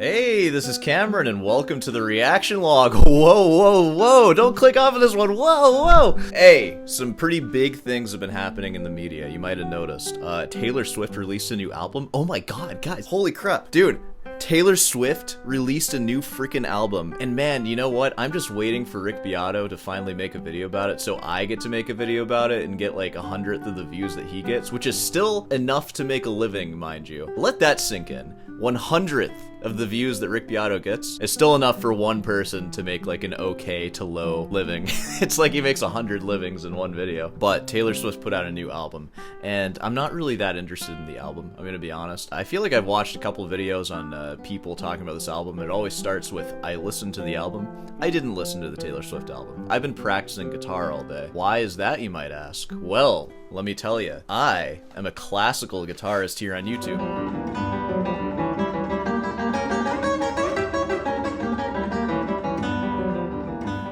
Hey, this is Cameron, and welcome to the reaction log. Whoa, whoa, whoa, don't click off of this one. Whoa, whoa. Hey, some pretty big things have been happening in the media. You might have noticed. Taylor Swift released a new album. Oh my god, guys. Holy crap. Dude, Taylor Swift released a new freaking album. And man, you know what? I'm just waiting for Rick Beato to finally make a video about it so I get to make a video about it and get like 100th of the views that he gets, which is still enough to make a living, mind you. Let that sink in. 100th of the views that Rick Beato gets is still enough for one person to make like an okay to low living. It's like he makes 100 livings in one video. But Taylor Swift put out a new album, and I'm not really that interested in the album, I'm gonna be honest. I feel like I've watched a couple videos on people talking about this album, and it always starts with, I listened to the album. I didn't listen to the Taylor Swift album. I've been practicing guitar all day. Why is that, you might ask? Well, let me tell you. I am a classical guitarist here on YouTube.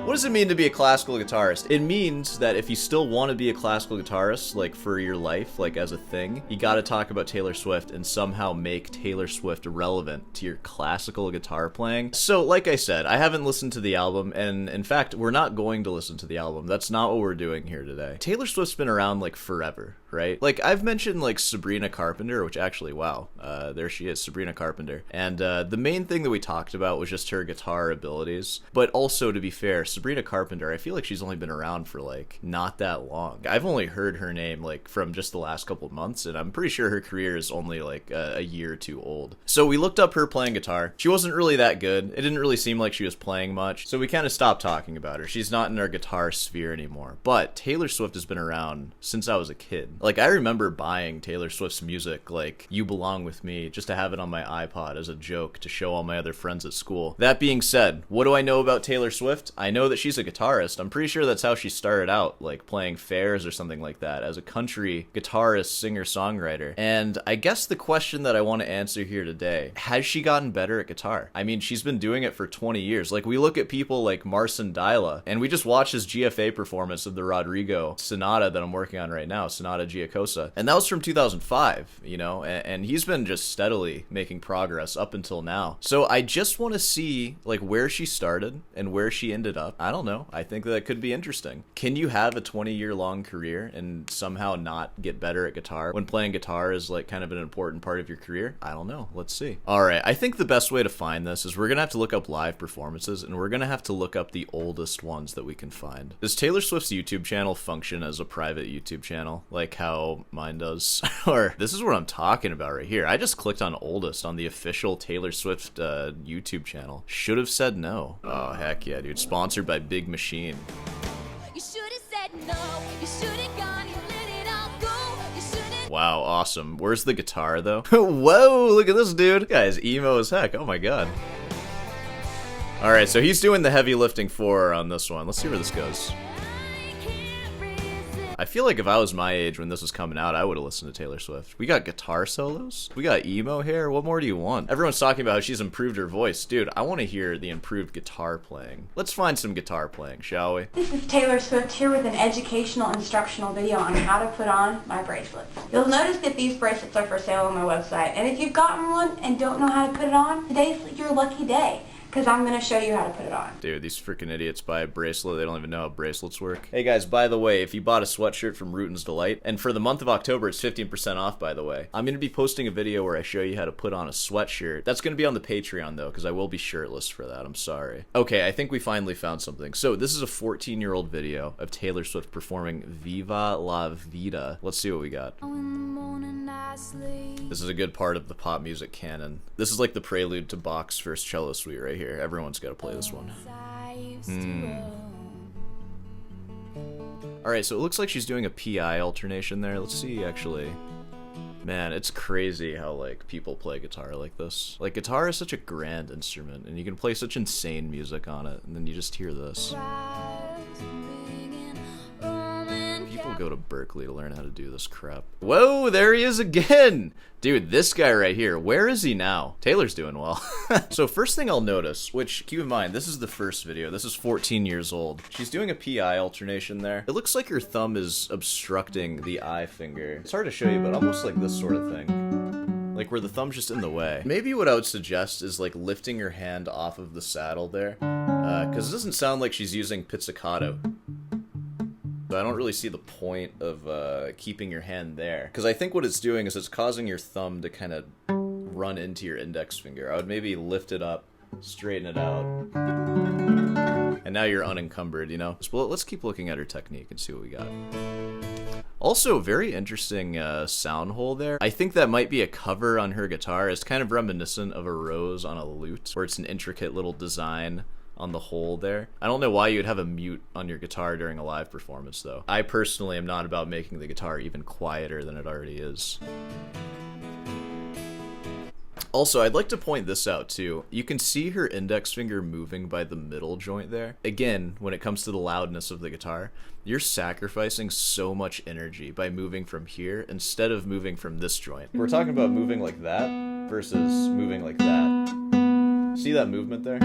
What does it mean to be a classical guitarist? It means that if you still want to be a classical guitarist, like for your life, like as a thing, you gotta talk about Taylor Swift and somehow make Taylor Swift relevant to your classical guitar playing. So, like I said, I haven't listened to the album, and in fact, we're not going to listen to the album. That's not what we're doing here today. Taylor Swift's been around like forever, right? Like, I've mentioned like Sabrina Carpenter, which actually, wow, there she is, Sabrina Carpenter. And the main thing that we talked about was just her guitar abilities, but also, to be fair, Sabrina Carpenter, I feel like she's only been around for like not that long. I've only heard her name like from just the last couple of months, and I'm pretty sure her career is only like a year or two old. So we looked up her playing guitar. She wasn't really that good. It didn't really seem like she was playing much, so we kind of stopped talking about her. She's not in our guitar sphere anymore. But Taylor Swift has been around since I was a kid. Like, I remember buying Taylor Swift's music, like You Belong With Me, just to have it on my iPod as a joke to show all my other friends at school. That being said, what do I know about Taylor Swift? I know that she's a guitarist. I'm pretty sure that's how she started out, like playing fairs or something like that, as a country guitarist, singer-songwriter. And I guess the question that I want to answer here today, has she gotten better at guitar? I mean, she's been doing it for 20 years. Like, we look at people like Marcin Dyla, and we just watched his GFA performance of the Rodrigo Sonata that I'm working on right now, Sonata Giacosa, and that was from 2005, you know, and he's been just steadily making progress up until now. So I just want to see like where she started and where she ended up. I don't know. I think that could be interesting. Can you have a 20-year-long career and somehow not get better at guitar when playing guitar is like kind of an important part of your career? I don't know. Let's see. All right. I think the best way to find this is we're going to have to look up live performances, and we're going to have to look up the oldest ones that we can find. Does Taylor Swift's YouTube channel function as a private YouTube channel, like how mine does? Or this is what I'm talking about right here. I just clicked on oldest on the official Taylor Swift YouTube channel. Should have said no. Oh, heck yeah, dude. Sponsored by Big Machine. You should have said no. You should have gone and let it all go. You shouldn't. Wow, awesome. Where's the guitar though? Whoa, look at this dude. This guy's emo as heck. Oh my god. All right, so he's doing the heavy lifting for on this one. Let's see where this goes. I feel like if I was my age when this was coming out, I would have listened to Taylor Swift. We got guitar solos. We got emo hair. What more do you want? Everyone's talking about how she's improved her voice. Dude, I want to hear the improved guitar playing. Let's find some guitar playing, shall we? This is Taylor Swift here with an educational instructional video on how to put on my bracelets. You'll notice that these bracelets are for sale on my website, and if you've gotten one and don't know how to put it on, today's your lucky day, because I'm going to show you how to put it on. Dude, these freaking idiots buy a bracelet. They don't even know how bracelets work. Hey guys, by the way, if you bought a sweatshirt from Rutin's Delight, and for the month of October, it's 15% off, by the way. I'm going to be posting a video where I show you how to put on a sweatshirt. That's going to be on the Patreon, though, because I will be shirtless for that. I'm sorry. Okay, I think we finally found something. So this is a 14-year-old video of Taylor Swift performing Viva la Vida. Let's see what we got. This is a good part of the pop music canon. This is like the prelude to Bach's first cello suite right here. Everyone's got to play this one. Alright, so it looks like she's doing a PI alternation there. Let's see, actually. Man, it's crazy how, like, people play guitar like this. Like, guitar is such a grand instrument, and you can play such insane music on it, and then you just hear this. People go to Berkeley to learn how to do this crap. Whoa, there he is again! Dude, this guy right here, where is he now? Taylor's doing well. So first thing I'll notice, which keep in mind, this is the first video. This is 14 years old. She's doing a PI alternation there. It looks like her thumb is obstructing the I finger. It's hard to show you, but almost like this sort of thing. like where the thumb's just in the way. Maybe what I would suggest is like lifting your hand off of the saddle there, because it doesn't sound like she's using pizzicato. So I don't really see the point of keeping your hand there, because I think what it's doing is it's causing your thumb to kind of run into your index finger. I would maybe lift it up, straighten it out, and now you're unencumbered, you know? So let's keep looking at her technique and see what we got. Also, very interesting sound hole there. I think that might be a cover on her guitar. It's kind of reminiscent of a rose on a lute, where it's an intricate little design on the hole there. I don't know why you'd have a mute on your guitar during a live performance, though. I personally am not about making the guitar even quieter than it already is. Also, I'd like to point this out too. You can see her index finger moving by the middle joint there. Again, when it comes to the loudness of the guitar, you're sacrificing so much energy by moving from here instead of moving from this joint. We're talking about moving like that versus moving like that. See that movement there?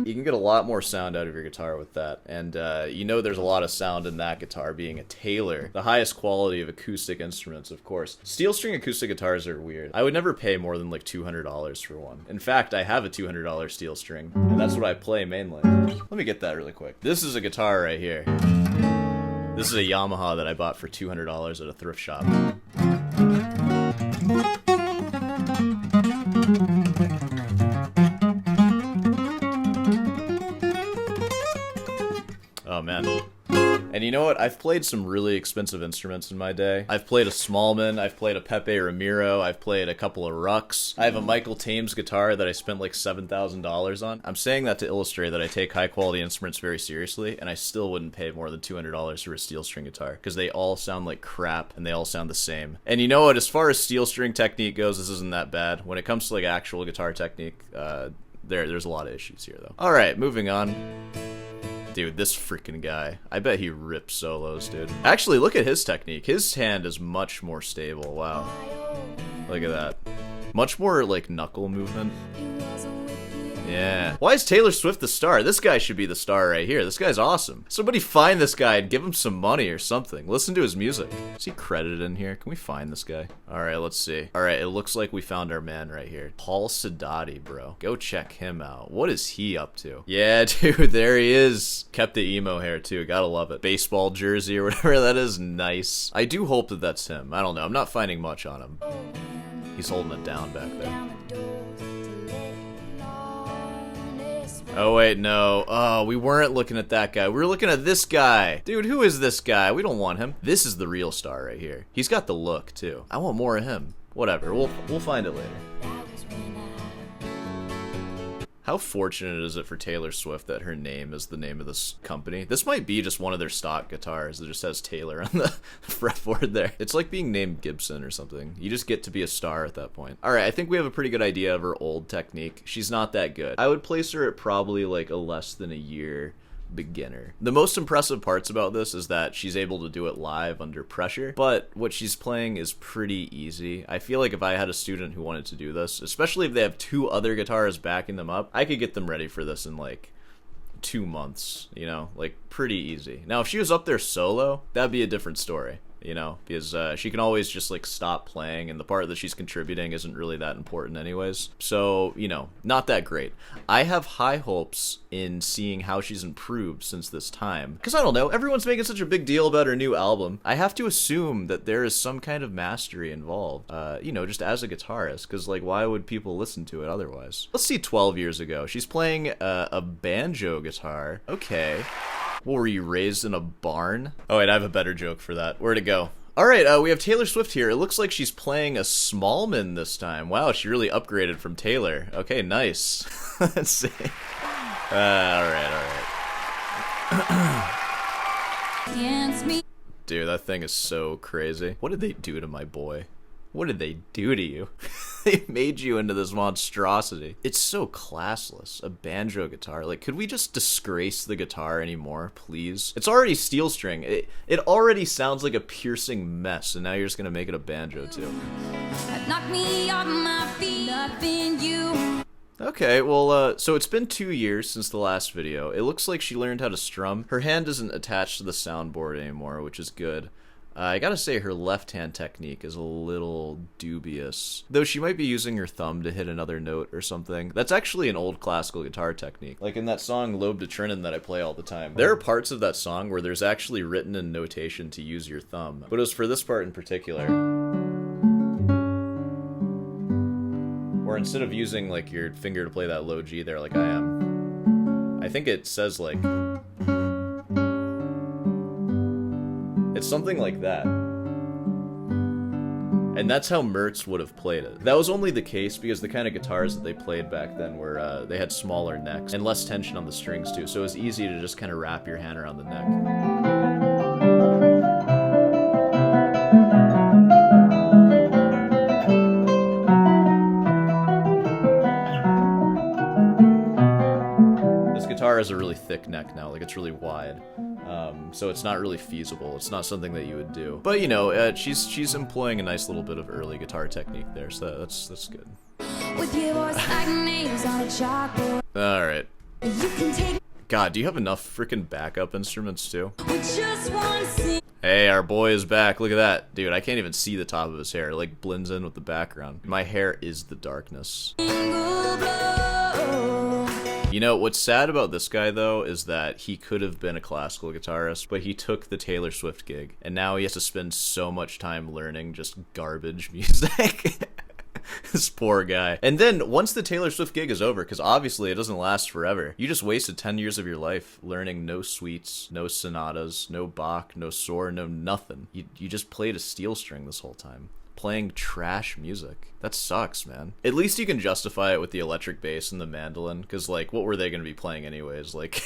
You can get a lot more sound out of your guitar with that, and you know there's a lot of sound in that guitar being a Taylor, the highest quality of acoustic instruments, of course. Steel string acoustic guitars are weird. I would never pay more than like $200 for one. In fact, I have a $200 steel string, and that's what I play mainly. Let me get that really quick. This is a guitar right here. This is a Yamaha that I bought for $200 at a thrift shop. Oh man. And you know what? I've played some really expensive instruments in my day. I've played a Smallman, I've played a Pepe Ramiro, I've played a couple of Rucks. I have a Michael Thames guitar that I spent like $7,000 on. I'm saying that to illustrate that I take high quality instruments very seriously, and I still wouldn't pay more than $200 for a steel string guitar, because they all sound like crap and they all sound the same. And you know what? As far as steel string technique goes, this isn't that bad. When it comes to like actual guitar technique, there's a lot of issues here though. Alright, moving on. Dude, this freaking guy. I bet he rips solos, dude. Actually, look at his technique. His hand is much more stable. Wow. Look at that. Much more, like, knuckle movement. Yeah. Why is Taylor Swift the star? This guy should be the star right here. This guy's awesome. Somebody find this guy and give him some money or something. Listen to his music. Is he credited in here? Can we find this guy? Alright, let's see. Alright, it looks like we found our man right here. Paul Sedati, bro. Go check him out. What is he up to? Yeah, dude, there he is. Kept the emo hair, too. Gotta love it. Baseball jersey or whatever that is. Nice. I do hope that that's him. I don't know. I'm not finding much on him. He's holding it down back there. Oh, wait, no. Oh, we weren't looking at that guy. We were looking at this guy. Dude, who is this guy? We don't want him. This is the real star right here. He's got the look, too. I want more of him. Whatever. We'll find it later. How fortunate is it for Taylor Swift that her name is the name of this company? This might be just one of their stock guitars that just has Taylor on the fretboard there. It's like being named Gibson or something. You just get to be a star at that point. Alright, I think we have a pretty good idea of her old technique. She's not that good. I would place her at probably like a less than a year beginner. The most impressive parts about this is that she's able to do it live under pressure, but what she's playing is pretty easy. I feel like if I had a student who wanted to do this, especially if they have two other guitars backing them up, I could get them ready for this in like 2 months, you know, like pretty easy. Now, if she was up there solo, that'd be a different story. You know, because she can always just like stop playing, and the part that she's contributing isn't really that important anyways. So, you know, not that great. I have high hopes in seeing how she's improved since this time, because I don't know, everyone's making such a big deal about her new album. I have to assume that there is some kind of mastery involved, you know, just as a guitarist, because like why would people listen to it otherwise? Let's see, 12 years ago, she's playing a banjo guitar. Okay. What, were you raised in a barn? Oh wait, I have a better joke for that. Where'd it go? Alright, we have Taylor Swift here. It looks like she's playing a Smallman this time. Wow, she really upgraded from Taylor. Okay, nice. Let's see. Alright. Dude, that thing is so crazy. What did they do to my boy? What did they do to you? They made you into this monstrosity. It's so classless. A banjo guitar. Like, could we just disgrace the guitar anymore, please? It's already steel string. It already sounds like a piercing mess, and now you're just gonna make it a banjo, too. Knock me off my feet, nothing you. Okay, well, so it's been 2 years since the last video. It looks like she learned how to strum. Her hand isn't attached to the soundboard anymore, which is good. I gotta say her left-hand technique is a little dubious. Though she might be using her thumb to hit another note or something. That's actually an old classical guitar technique. Like in that song Lobe de Trinan that I play all the time. There are parts of that song where there's actually written in notation to use your thumb. But it was for this part in particular. Or instead of using like your finger to play that low G there like I am, I think it says like... It's something like that. And that's how Mertz would have played it. That was only the case because the kind of guitars that they played back then were, they had smaller necks and less tension on the strings too, so it was easy to just kind of wrap your hand around the neck. This guitar has a really thick neck now, like it's really wide. So it's not really feasible. It's not something that you would do. But you know, she's employing a nice little bit of early guitar technique there, so that's good. All right. God, do you have enough freaking backup instruments too? Hey, our boy is back. Look at that, dude. I can't even see the top of his hair. It like blends in with the background. My hair is the darkness. You know, what's sad about this guy, though, is that he could have been a classical guitarist, but he took the Taylor Swift gig, and now he has to spend so much time learning just garbage music. This poor guy. And then, once the Taylor Swift gig is over, because obviously it doesn't last forever, you just wasted 10 years of your life learning no suites, no sonatas, no Bach, no Sohr, no nothing. You just played a steel string this whole time. Playing trash music. That sucks, man. At least you can justify it with the electric bass and the mandolin, because, like, what were they going to be playing anyways? Like,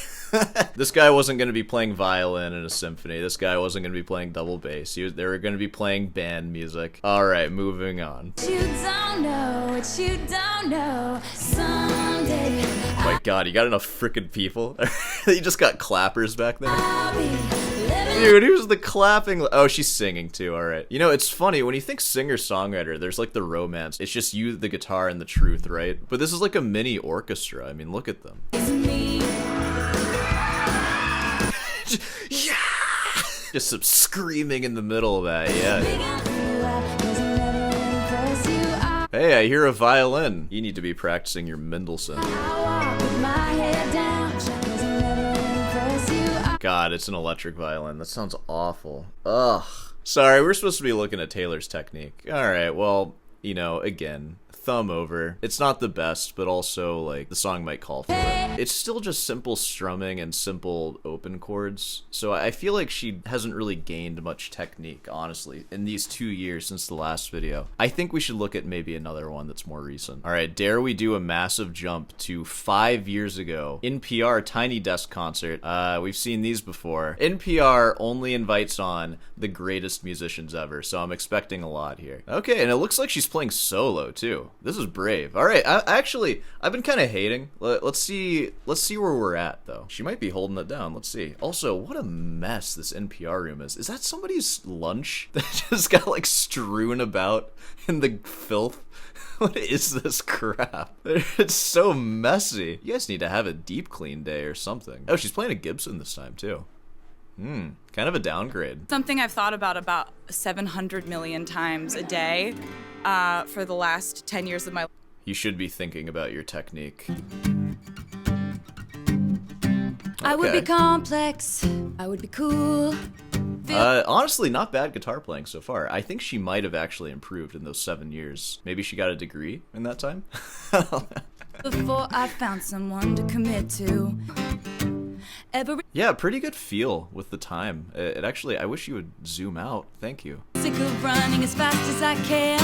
this guy wasn't going to be playing violin in a symphony. This guy wasn't going to be playing double bass. They were going to be playing band music. Alright, moving on. You don't know what you don't know. Someday Oh my god, you got enough frickin' people? You just got clappers back there? I'll be living. Dude, who's the clapping? Oh, she's singing too, alright. You know, it's funny, when you think singer-songwriter, there's like the romance. It's just you, the guitar, and the truth, right? But this is like a mini orchestra. I mean, look at them. It's me. Yeah! Just some screaming in the middle of that, yeah. Big up you up, 'cause I'll never impress you. Hey, I hear a violin. You need to be practicing your Mendelssohn. I walk with my head down, 'cause I'll never impress you. God, it's an electric violin. That sounds awful. Ugh. Sorry, we're supposed to be looking at Taylor's technique. Alright, well, you know, again, thumb over. It's not the best, but also, like, the song might call for it. It's still just simple strumming and simple open chords, so I feel like she hasn't really gained much technique, honestly, in these 2 years since the last video. I think we should look at maybe another one that's more recent. Alright, dare we do a massive jump to 5 years ago? NPR Tiny Desk Concert. We've seen these before. NPR only invites on the greatest musicians ever, so I'm expecting a lot here. Okay, and it looks like she's playing solo, too. This is brave. Alright, I've been kind of hating. Let's see where we're at, though. She might be holding it down. Let's see. Also, what a mess this NPR room is. Is that somebody's lunch that just got, like, strewn about in the filth? What is this crap? It's so messy. You guys need to have a deep clean day or something. Oh, she's playing a Gibson this time, too. Kind of a downgrade. Something I've thought about 700 million times a day for the last 10 years of my life. You should be thinking about your technique. I would be complex. I would be cool. Honestly, not bad guitar playing so far. I think she might have actually improved in those 7 years. Maybe she got a degree in that time? Before I found someone to commit to. Yeah, pretty good feel with the time. It actually, I wish you would zoom out. Thank you. Sick of running as fast as I can.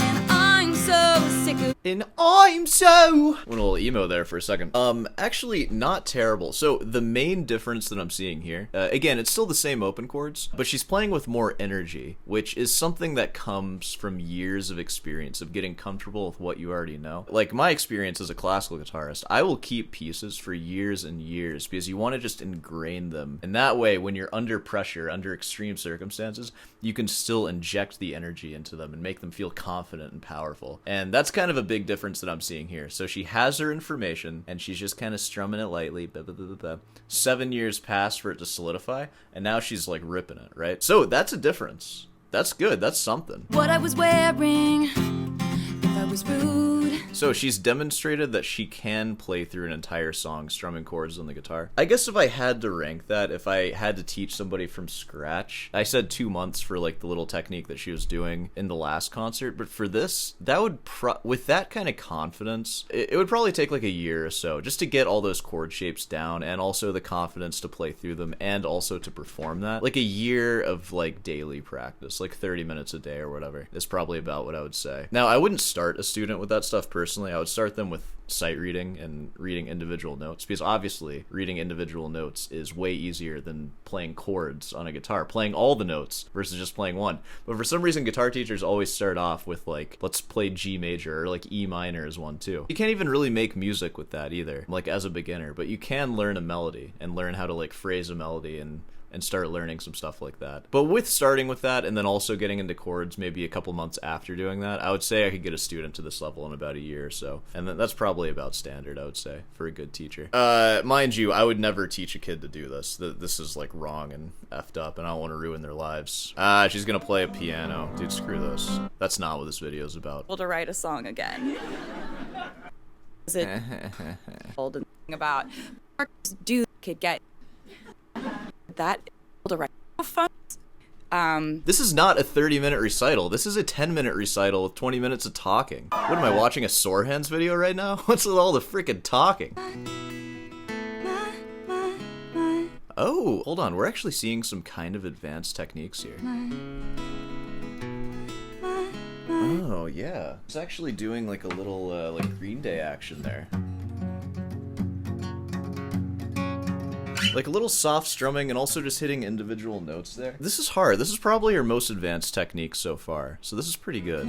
And I'm so sick of. And I'm so... Went a little emo there for a second. Actually, not terrible. So, the main difference that I'm seeing here, again, it's still the same open chords, but she's playing with more energy, which is something that comes from years of experience, of getting comfortable with what you already know. Like, my experience as a classical guitarist, I will keep pieces for years and years, because you want to just ingrain them. And that way, when you're under pressure, under extreme circumstances, you can still inject the energy into them and make them feel confident and powerful. And that's kind of a big difference that I'm seeing here. So she has her information, and she's just kind of strumming it lightly. Blah, blah, blah, blah, blah. 7 years passed for it to solidify, and now she's like ripping it, right? So that's a difference. That's good. That's something. What I was wearing, if I was rude. So she's demonstrated that she can play through an entire song strumming chords on the guitar. I guess if I had to rank that, if I had to teach somebody from scratch, I said 2 months for like the little technique that she was doing in the last concert, but for this, that would with that kind of confidence, it would probably take like a year or so just to get all those chord shapes down, and also the confidence to play through them, and also to perform that. Like a year of like daily practice, like 30 minutes a day or whatever, is probably about what I would say. Now, I wouldn't start a student with that stuff personally. I would start them with sight reading and reading individual notes, because obviously reading individual notes is way easier than playing chords on a guitar, playing all the notes versus just playing one. But for some reason, guitar teachers always start off with like, let's play G major, or like E minor is one too. You can't even really make music with that either, like as a beginner, but you can learn a melody and learn how to like phrase a melody and start learning some stuff like that. But with starting with that and then also getting into chords maybe a couple months after doing that, I would say I could get a student to this level in about a year or so. And that's probably about standard, I would say, for a good teacher. Mind you, I would never teach a kid to do this. This is like wrong and effed up, and I don't want to ruin their lives. She's gonna play a piano. Dude, screw this. That's not what this video is about. Able to write a song again. Is it old and about do kid get that able to write fun? This is not a 30-minute recital. This is a 10-minute recital with 20 minutes of talking. What am I watching, a Sore Hands video right now? What's with all the freaking talking? Oh, hold on. We're actually seeing some kind of advanced techniques here. Oh, yeah. It's actually doing like a little like Green Day action there. Like a little soft strumming and also just hitting individual notes there. This is hard. This is probably her most advanced technique so far. So this is pretty good.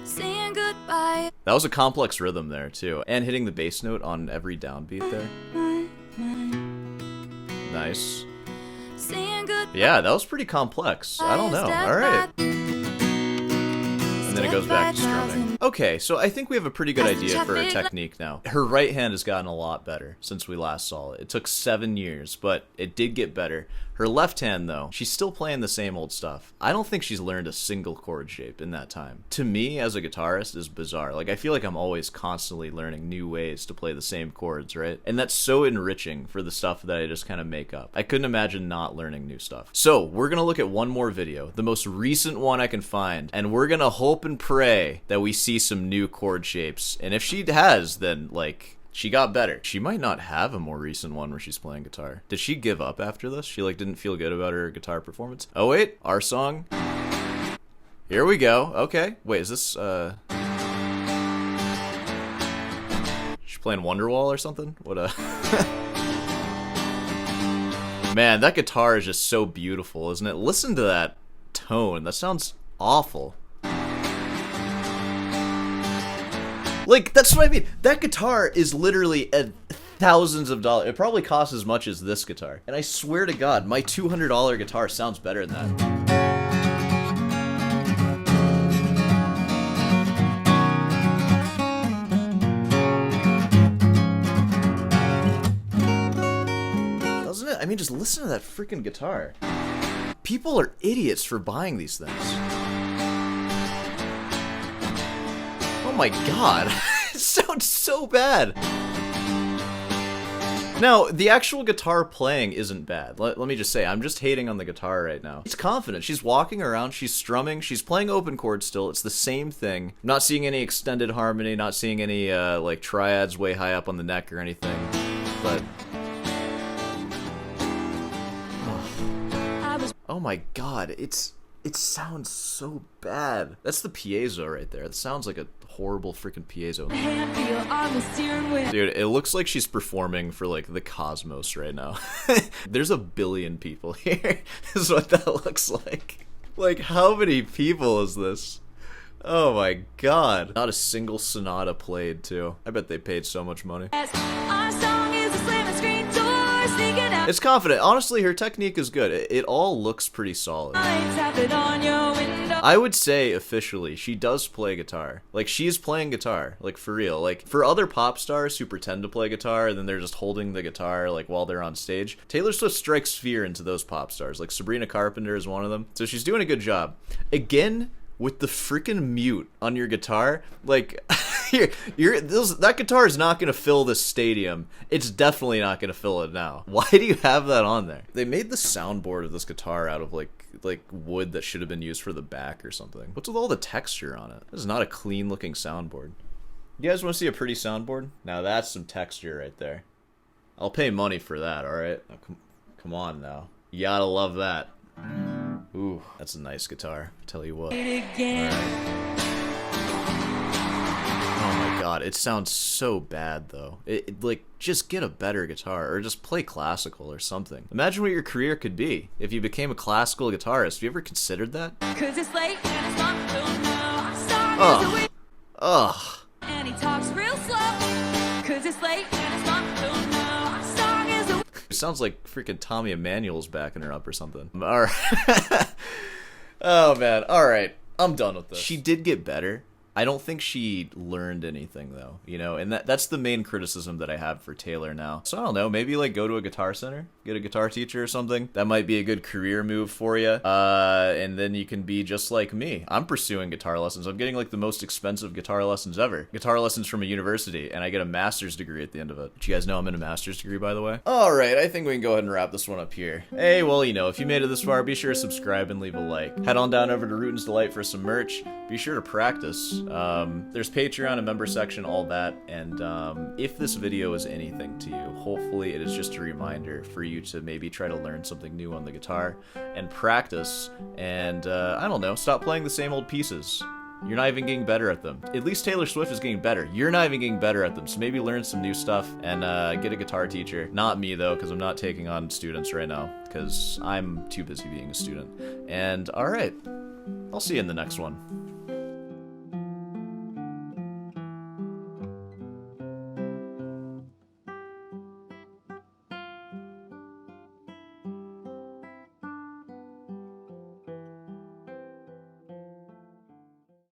Saying goodbye. That was a complex rhythm there too. And hitting the bass note on every downbeat there. Nice. Saying goodbye. Yeah, that was pretty complex. I don't know. Alright. And then it goes back to strumming. Okay, so I think we have a pretty good idea for her technique now. Her right hand has gotten a lot better since we last saw it. It took 7 years, but it did get better. Her left hand, though, she's still playing the same old stuff. I don't think she's learned a single chord shape in that time. To me, as a guitarist, is bizarre. Like, I feel like I'm always constantly learning new ways to play the same chords, right? And that's so enriching for the stuff that I just kind of make up. I couldn't imagine not learning new stuff. So, we're gonna look at one more video, the most recent one I can find, and we're gonna hope and pray that we see some new chord shapes. And if she has, then, like, she got better. She might not have a more recent one where she's playing guitar. Did she give up after this? She like didn't feel good about her guitar performance. Oh wait, our song. Here we go. Okay. Wait, is this she playing Wonderwall or something? What a Man, that guitar is just so beautiful, isn't it? Listen to that tone. That sounds awful. Like, that's what I mean. That guitar is literally thousands of dollars. It probably costs as much as this guitar. And I swear to God, my $200 guitar sounds better than that. Doesn't it? I mean, just listen to that freaking guitar. People are idiots for buying these things. Oh my God, it sounds so bad. Now, the actual guitar playing isn't bad. Let me just say, I'm just hating on the guitar right now. It's confident. She's walking around, she's strumming, she's playing open chords still. It's the same thing. I'm not seeing any extended harmony, not seeing any like triads way high up on the neck or anything. But oh my God, it sounds so bad. That's the piezo right there. It sounds like a horrible freaking piezo. Dude, it looks like she's performing for like the cosmos right now. There's a billion people here, is what that looks like. Like, how many people is this? Oh my God. Not a single sonata played, too. I bet they paid so much money. It's confident. Honestly, her technique is good. It all looks pretty solid. I would say officially, she does play guitar. Like, she's playing guitar, like, for real. Like, for other pop stars who pretend to play guitar and then they're just holding the guitar, like, while they're on stage, Taylor Swift strikes fear into those pop stars. Like, Sabrina Carpenter is one of them. So she's doing a good job. Again, with the freaking mute on your guitar, like, that guitar is not gonna fill this stadium. It's definitely not gonna fill it now. Why do you have that on there? They made the soundboard of this guitar out of like wood that should have been used for the back or something. What's with all the texture on it? This is not a clean looking soundboard. You guys want to see a pretty soundboard? Now that's some texture right there. I'll pay money for that, alright? Come on now. You gotta love that. Ooh, that's a nice guitar. Tell you what. Oh my god, it sounds so bad though. Like, just get a better guitar or just play classical or something. Imagine what your career could be if you became a classical guitarist. Have you ever considered that? Cause it's late and it's not Ugh. Ugh. and he talks real slow. Cause it's late and it's not song is a It sounds like freaking Tommy Emmanuel's backing her up or something. Alright. Oh man, alright. I'm done with this. She did get better. I don't think she learned anything though, you know, and that's the main criticism that I have for Taylor now. So I don't know, maybe like go to a guitar center, get a guitar teacher or something. That might be a good career move for you. And then you can be just like me. I'm pursuing guitar lessons. I'm getting like the most expensive guitar lessons ever. Guitar lessons from a university, and I get a master's degree at the end of it. Did you guys know I'm in a master's degree, by the way? All right, I think we can go ahead and wrap this one up here. Hey, well, you know, if you made it this far, be sure to subscribe and leave a like. Head on down over to Rootin's Delight for some merch. Be sure to practice. There's Patreon, a member section, all that, and if this video is anything to you, hopefully it is just a reminder for you to maybe try to learn something new on the guitar and practice, and I don't know, stop playing the same old pieces. You're not even getting better at them. At least Taylor Swift is getting better. You're not even getting better at them, so maybe learn some new stuff and get a guitar teacher. Not me, though, because I'm not taking on students right now, because I'm too busy being a student. And, alright, I'll see you in the next one.